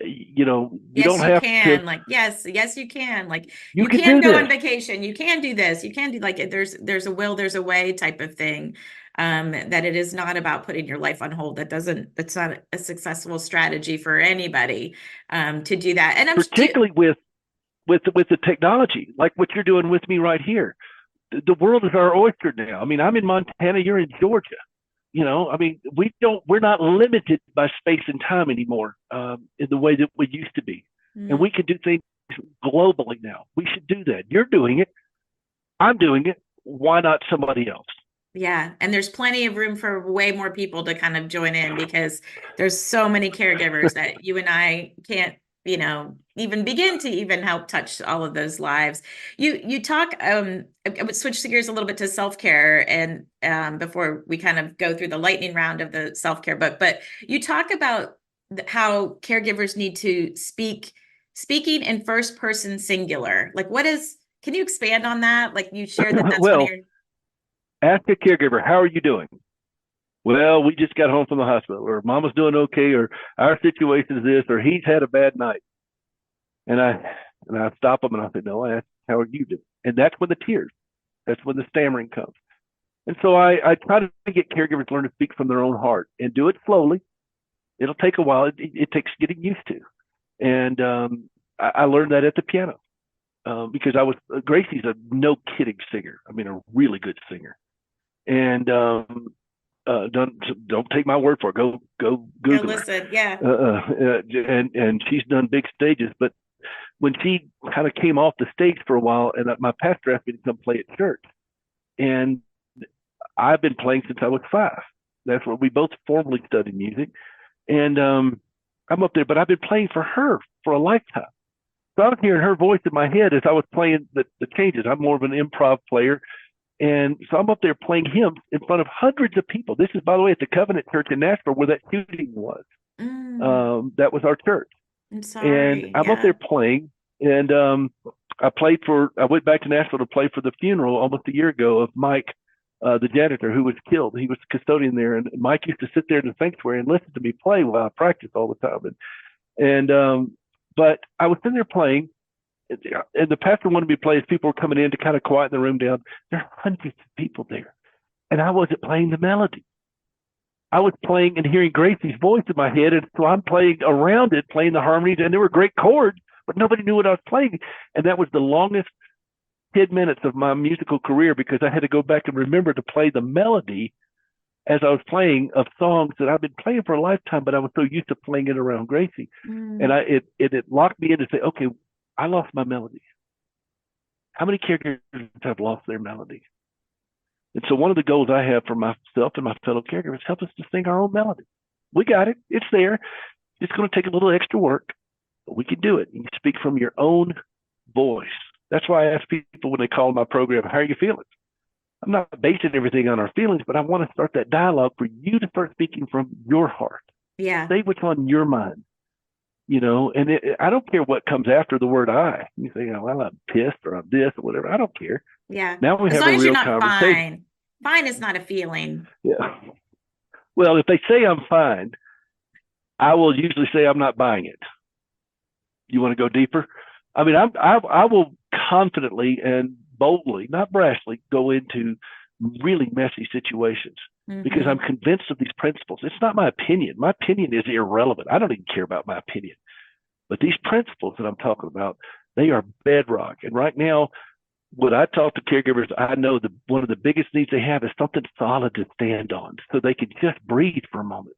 you don't have to. Like, yes, you can. Like, you can go on vacation. You can do this. You can do like, there's a will, there's a way type of thing. That it is not about putting your life on hold. That's not a successful strategy for anybody to do that. And particularly with the technology, like what you're doing with me right here. The world is our oyster now. I mean, I'm in Montana, you're in Georgia. We're not limited by space and time anymore in the way that we used to be. And we can do things globally now. We should do that. You're doing it. I'm doing it. Why not somebody else? Yeah. And there's plenty of room for way more people to kind of join in because there's so many caregivers that you and I can't, even begin to even help touch all of those lives. You talk, I would switch the gears a little bit to self-care and before we kind of go through the lightning round of the self-care book, but you talk about how caregivers need to speaking in first person singular. Like can you expand on that? Like you shared that's well, one of your... Ask a caregiver, how are you doing? Well, we just got home from the hospital, or mama's doing okay, or our situation is this, or he's had a bad night. And I stop them and I say, no, I ask, how are you doing? And that's when the tears, that's when the stammering comes. And so I try to get caregivers to learn to speak from their own heart and do it slowly. It'll take a while. It takes getting used to. And I learned that at the piano because Gracie's a no kidding singer. I mean, a really good singer. And don't take my word for it. Go Google listen, her. Yeah. And she's done big stages. But when she kind of came off the stage for a while, and my pastor asked me to come play at church, and I've been playing since I was 5. That's where we both formally studied music, and I'm up there. But I've been playing for her for a lifetime. So I was hearing her voice in my head as I was playing the changes. I'm more of an improv player. And so I'm up there playing hymns in front of hundreds of people. This is, by the way, at the Covenant Church in Nashville where that shooting was. That was our church. I'm sorry. And I'm up there playing. And I went back to Nashville to play for the funeral almost a year ago of Mike, the janitor who was killed. He was the custodian there. And Mike used to sit there in the sanctuary and listen to me play while I practiced all the time. But I was sitting there playing. and the pastor wanted me to play as people were coming in to kind of quieten the room down. There are hundreds of people there, and I wasn't playing the melody. I was playing and hearing Gracie's voice in my head, and so I'm playing around it, playing the harmonies, and there were great chords, but nobody knew what I was playing. And that was the longest 10 minutes of my musical career, because I had to go back and remember to play the melody as I was playing of songs that I've been playing for a lifetime, but I was so used to playing it around Gracie. And it locked me in to say, okay, I lost my melody. How many caregivers have lost their melody? And so one of the goals I have for myself and my fellow caregivers, help us to sing our own melody. We got it. It's there. It's going to take a little extra work, but we can do it. You can speak from your own voice. That's why I ask people when they call my program, how are you feeling? I'm not basing everything on our feelings, but I want to start that dialogue for you to start speaking from your heart. Yeah. Say what's on your mind, and I don't care what comes after the word I. You say, well, I'm pissed or I'm this or whatever. I don't care. Yeah. Now we as have long a as real you're not conversation. fine. Fine is not a feeling. Yeah. Well, if they say I'm fine, I will usually say I'm not buying it. You want to go deeper? I mean, I will confidently and boldly, not brashly, go into really messy situations because I'm convinced of these principles. It's not my opinion. My opinion is irrelevant. I don't even care about my opinion. But these principles that I'm talking about, they are bedrock. And right now, when I talk to caregivers, I know that one of the biggest needs they have is something solid to stand on so they can just breathe for a moment,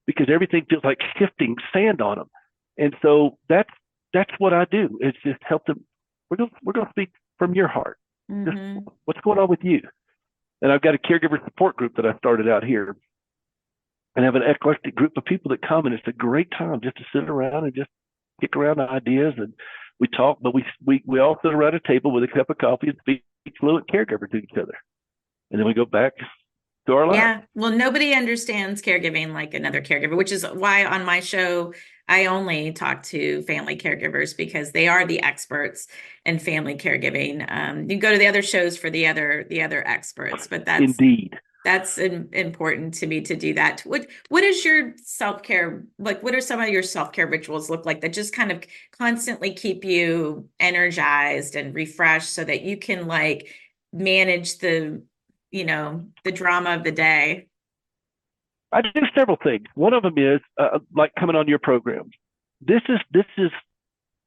because everything feels like shifting sand on them. And so that's what I do. It's just help them. We're going to speak from your heart. Just what's going on with you? And I've got a caregiver support group that I started out here, and I have an eclectic group of people that come, and it's a great time just to sit around and just kick around ideas, and we talk, but we all sit around a table with a cup of coffee and speak fluent caregiver to each other. And then we go back to our lives. Yeah. Well, nobody understands caregiving like another caregiver, which is why on my show, I only talk to family caregivers, because they are the experts in family caregiving. You can go to the other shows for the other experts, but that's important to me to do that. What is your self-care, like what are some of your self-care rituals look like that just kind of constantly keep you energized and refreshed so that you can like manage the drama of the day? I do several things. One of them is like coming on your program. This is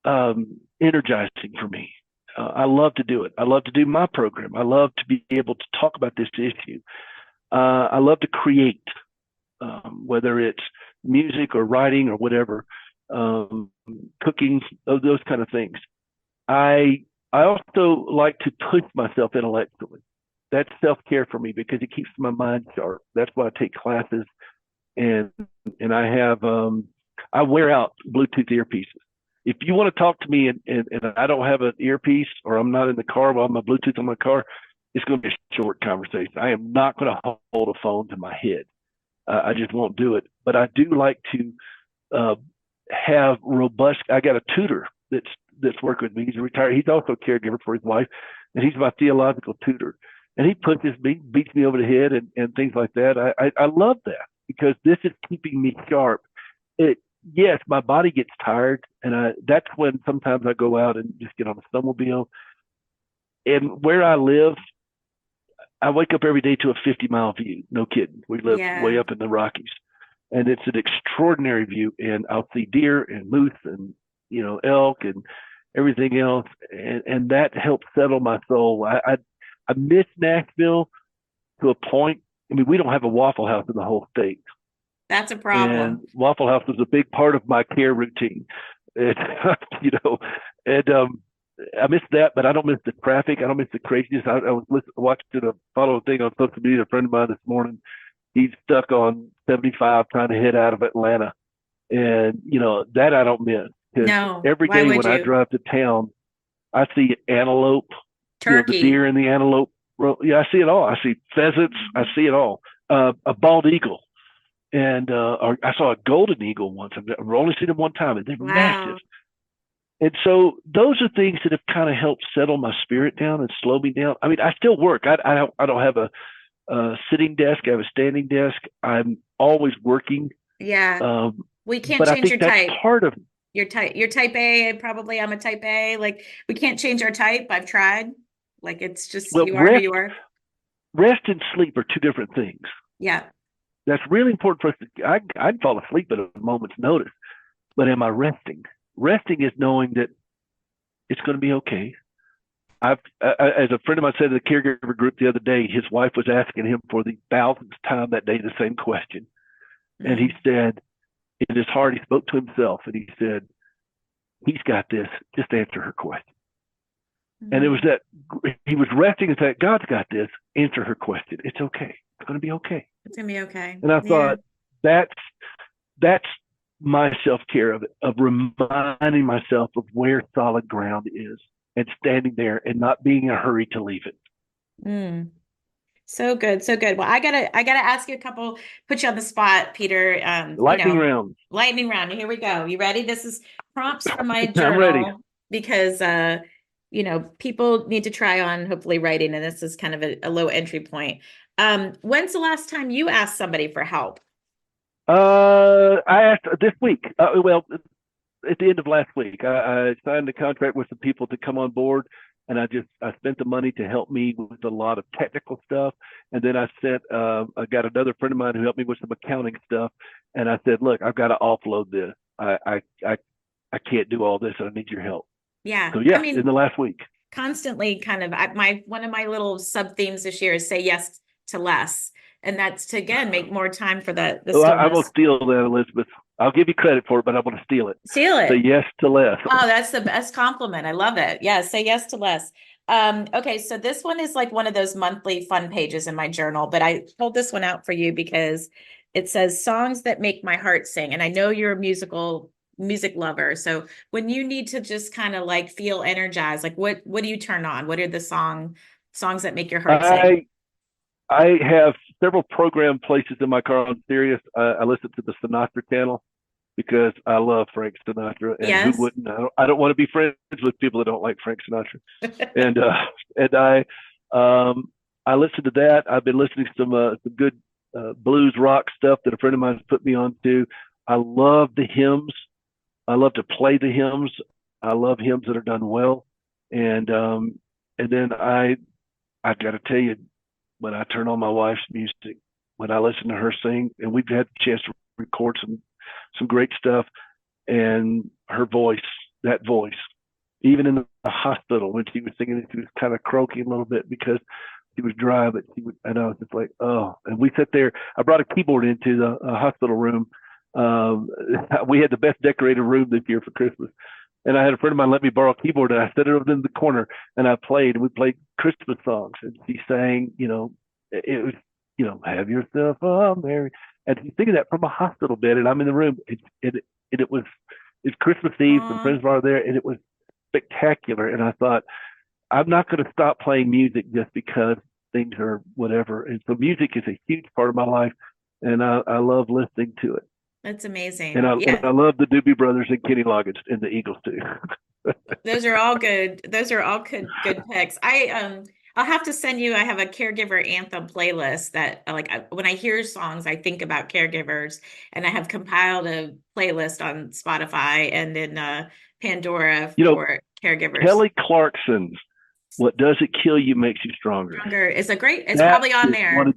energizing for me. I love to do it. I love to do my program. I love to be able to talk about this issue. I love to create, whether it's music or writing or whatever, cooking, those kind of things. I also like to push myself intellectually. That's self-care for me because it keeps my mind sharp. That's why I take classes, and I have I wear out Bluetooth earpieces. If you want to talk to me and I don't have an earpiece, or I'm not in the car while my Bluetooth on my car, it's going to be a short conversation. I am not going to hold a phone to my head. I just won't do it. But I do like to have robust. I got a tutor that's working with me. He's a retired. He's also a caregiver for his wife, and he's my theological tutor. And he pushes me, beats me over the head, and things like that. I love that because this is keeping me sharp. Yes, my body gets tired, and that's when sometimes I go out and just get on a snowmobile. And where I live, I wake up every day to a 50-mile view. No kidding. We live way up in the Rockies, and it's an extraordinary view. And I'll see deer and moose and elk and everything else, and that helps settle my soul. I miss Nashville to a point. I mean, we don't have a Waffle House in the whole state. That's a problem. And Waffle House was a big part of my care routine. And, I miss that, but I don't miss the traffic. I don't miss the craziness. I was watching a following thing on social media. A friend of mine this morning, he's stuck on 75 trying to head out of Atlanta. And, that I don't miss. No. Every day when I drive to town, I see antelope. Turkey. The deer and the antelope. Yeah, I see it all. I see pheasants. I see it all. A bald eagle. And I saw a golden eagle once. I've only seen them one time, and they're massive. And so those are things that have kind of helped settle my spirit down and slow me down. I mean, I still work. I don't have a sitting desk. I have a standing desk. I'm always working. Yeah. We can't but change I think your that's type. part of You're type A, and probably I'm a type A. Like, we can't change our type. I've tried. Like, it's just, Well, you are who you are. rest and sleep are two different things. Yeah. That's really important for us to, I'd fall asleep at a moment's notice, but am I resting? Resting is knowing that it's going to be okay. As a friend of mine said in the caregiver group the other day, his wife was asking him for the 1000th time that day the same question. And he said, in his heart, he spoke to himself and he said, he's got this, just answer her question. And it was that he was resting and said, God's got this, answer her question. It's okay. It's going to be okay. It's going to be okay. And I thought, that's my self-care of reminding myself of where solid ground is and standing there and not being in a hurry to leave it. So good. So good. Well, I gotta ask you a couple, put you on the spot, Peter. Lightning round. Lightning round. Here we go. You ready? This is prompts from my I'm journal ready. because, people need to try on hopefully writing, and this is kind of a low entry point. When's the last time you asked somebody for help? I asked this week. At the end of last week, I signed a contract with some people to come on board, and I spent the money to help me with a lot of technical stuff. And then I got another friend of mine who helped me with some accounting stuff. And I said, look, I've got to offload this. I can't do all this, and I need your help. Yeah. So in the last week. Constantly kind of one of my little sub themes this year is say yes to less. And that's to, again, make more time for the stillness. I will steal that, Elizabeth. I'll give you credit for it, but I'm going to steal it. Steal it. Say yes to less. Oh, that's the best compliment. I love it. Yeah, say yes to less. Okay, so this one is like one of those monthly fun pages in my journal, but I pulled this one out for you because it says songs that make my heart sing. And I know you're a music lover. So when you need to just kind of like feel energized, like what do you turn on? What are the songs that make your heart sing? I have several program places in my car on Sirius. I listen to the Sinatra channel because I love Frank Sinatra, and who wouldn't? I don't want to be friends with people that don't like Frank Sinatra. and I listen to that. I've been listening to some good blues rock stuff that a friend of mine has put me on to. I love the hymns. I love to play the hymns. I love hymns that are done well. And then I got to tell you, when I turn on my wife's music, when I listen to her sing, and we've had a chance to record some great stuff, and her voice, that voice, even in the hospital when she was singing, she was kind of croaking a little bit because she was dry, but and I was just like, oh. And we sat there. I brought a keyboard into the hospital room. We had the best decorated room this year for Christmas. And I had a friend of mine let me borrow a keyboard, and I set it over in the corner, and we played Christmas songs, and she sang, it was, have yourself a merry, and she's singing that from a hospital bed, and I'm in the room. It's Christmas Eve, some friends were there, and it was spectacular. And I thought, I'm not going to stop playing music just because things are whatever. And so music is a huge part of my life, and I love listening to it. That's amazing. And I love the Doobie Brothers and Kenny Loggins and the Eagles too. Those are all good. Those are all good picks. I'll have to send you, I have a caregiver anthem playlist that when I hear songs, I think about caregivers, and I have compiled a playlist on Spotify and in Pandora for caregivers. Kelly Clarkson's "What Doesn't Kill You Makes You Stronger." It's probably on there.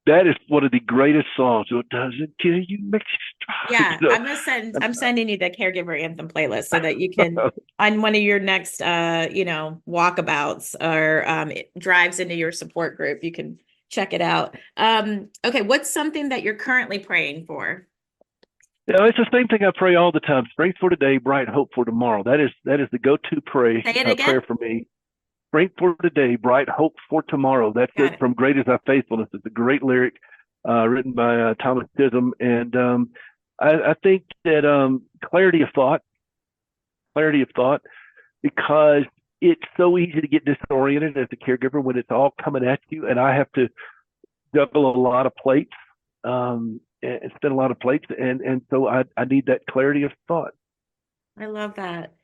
That is one of the greatest songs. What doesn't kill you makes you strong. Yeah, I'm sending you the caregiver anthem playlist so that you can on one of your next walkabouts or drives into your support group, you can check it out. Okay, what's something that you're currently praying for? It's the same thing I pray all the time. Strength for today, bright hope for tomorrow. That is the go-to prayer for me. Strength for today, bright hope for tomorrow. That's it from Great Is Thy Faithfulness. It's a great lyric written by Thomas Chisholm. And I think that clarity of thought, because it's so easy to get disoriented as a caregiver when it's all coming at you. And I have to juggle a lot of plates and spin a lot of plates. And so I need that clarity of thought. I love that.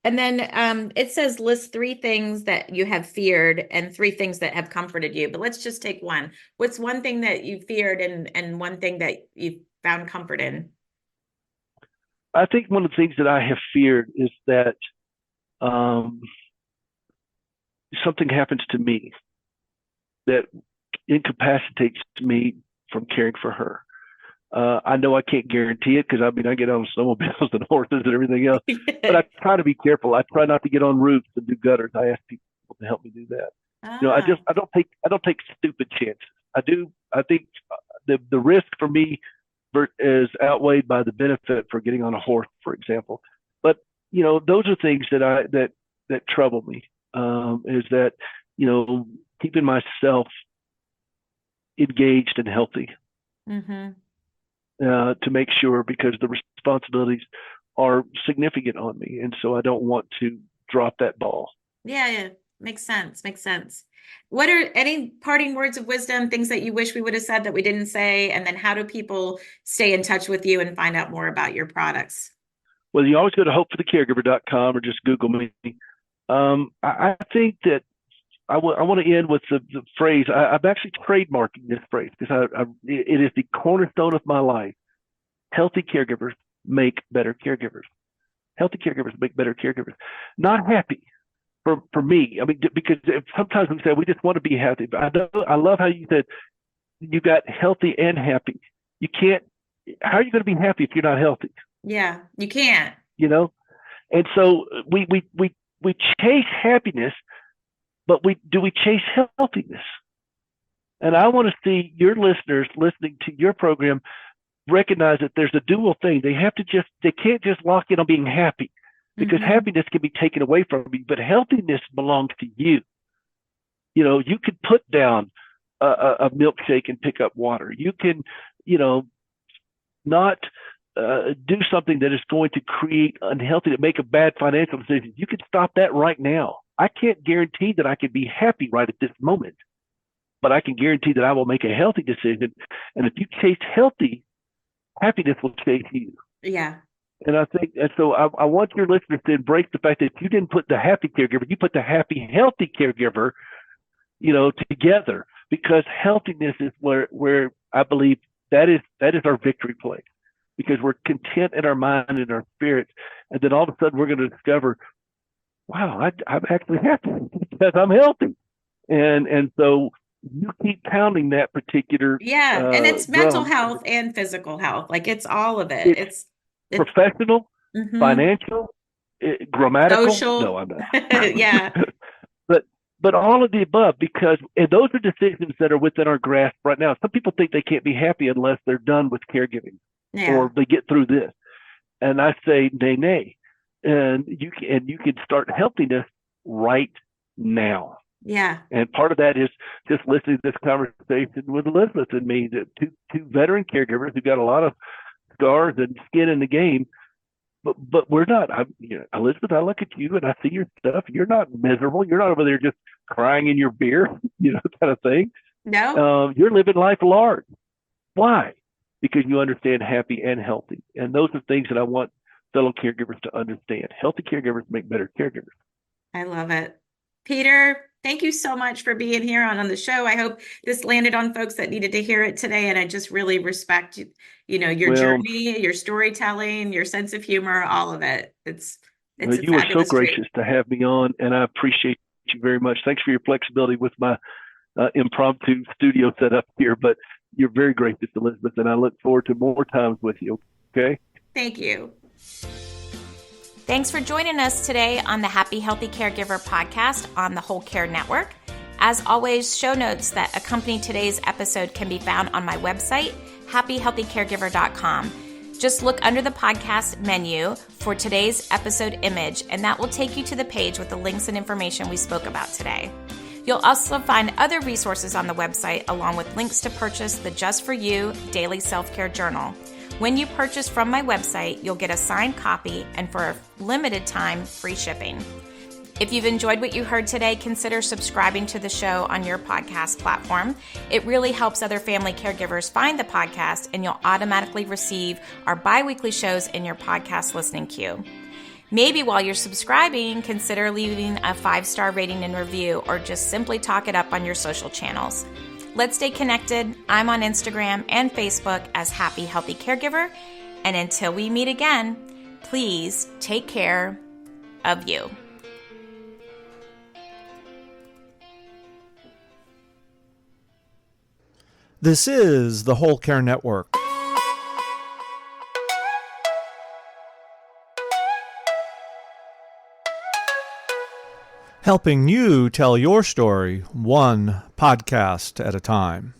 And then it says list 3 things that you have feared and 3 things that have comforted you. But let's just take one. What's one thing that you feared and one thing that you found comfort in? I think one of the things that I have feared is that something happens to me that incapacitates me from caring for her. I know I can't guarantee it because I get on snowmobiles and horses and everything else, but I try to be careful. I try not to get on roofs and do gutters. I ask people to help me do that. I don't take stupid chances. I think the risk for me is outweighed by the benefit for getting on a horse, for example. But those are things that trouble me. Is that keeping myself engaged and healthy. Mm-hmm. To make sure, because the responsibilities are significant on me. And so I don't want to drop that ball. Yeah. Makes sense. What are any parting words of wisdom, things that you wish we would have said that we didn't say? And then how do people stay in touch with you and find out more about your products? Well, you always go to hopeforthecaregiver.com or just Google me. I think that I want to end with the phrase. I'm actually trademarking this phrase because it is the cornerstone of my life. Healthy caregivers make better caregivers. Healthy caregivers make better caregivers. Not happy for me. I mean, because sometimes we say we just want to be happy. But I love how you said you got healthy and happy. You can't. How are you going to be happy if you're not healthy? Yeah, you can't. And so we chase happiness. But do we chase healthiness? And I want to see your listeners listening to your program recognize that there's a dual thing. They can't just lock in on being happy, because mm-hmm. happiness can be taken away from you, but healthiness belongs to you. You could put down a milkshake and pick up water. You can, not do something that is going to create unhealthy, to make a bad financial decision. You can stop that right now. I can't guarantee that I can be happy right at this moment, but I can guarantee that I will make a healthy decision. And if you chase healthy, happiness will chase you. Yeah. And so I want your listeners to embrace the fact that you didn't put the happy caregiver, you put the happy, healthy caregiver, together, because healthiness is where I believe that is our victory place, because we're content in our mind and our spirit. And then all of a sudden we're going to discover, wow, I'm actually happy because I'm healthy. And so you keep pounding that particular and it's mental health and physical health. Like, it's all of it. It's professional, mm-hmm. financial, grammatical. Social. No, I'm not. Yeah. But all of the above, because those are decisions that are within our grasp right now. Some people think they can't be happy unless they're done with caregiving or they get through this. And I say, nay. And you can start healthiness right now. Yeah. And part of that is just listening to this conversation with Elizabeth and me, the two veteran caregivers who got a lot of scars and skin in the game. But we're not. Elizabeth, I look at you and I see your stuff. You're not miserable. You're not over there just crying in your beer, kind of thing. No. You're living life large. Why? Because you understand happy and healthy. And those are things that I want fellow caregivers to understand. Healthy caregivers make better caregivers. I love it. Peter, thank you so much for being here on the show. I hope this landed on folks that needed to hear it today. And I just really respect, your journey, your storytelling, your sense of humor, all of it. You were so gracious to have me on, and I appreciate you very much. Thanks for your flexibility with my impromptu studio setup here, but you're very gracious, Elizabeth, and I look forward to more times with you. Okay? Thank you. Thanks for joining us today on the Happy Healthy Caregiver podcast on the Whole Care Network. As always, show notes that accompany today's episode can be found on my website, happyhealthycaregiver.com. Just look under the podcast menu for today's episode image, and that will take you to the page with the links and information we spoke about today. You'll also find other resources on the website, along with links to purchase the Just For You Daily Self-Care Journal. When you purchase from my website, you'll get a signed copy and for a limited time, free shipping. If you've enjoyed what you heard today, consider subscribing to the show on your podcast platform. It really helps other family caregivers find the podcast, and you'll automatically receive our bi-weekly shows in your podcast listening queue. Maybe while you're subscribing, consider leaving a 5-star rating and review, or just simply talk it up on your social channels. Let's stay connected. I'm on Instagram and Facebook as Happy Healthy Caregiver. And until we meet again, please take care of you. This is the Whole Care Network. Helping you tell your story one podcast at a time.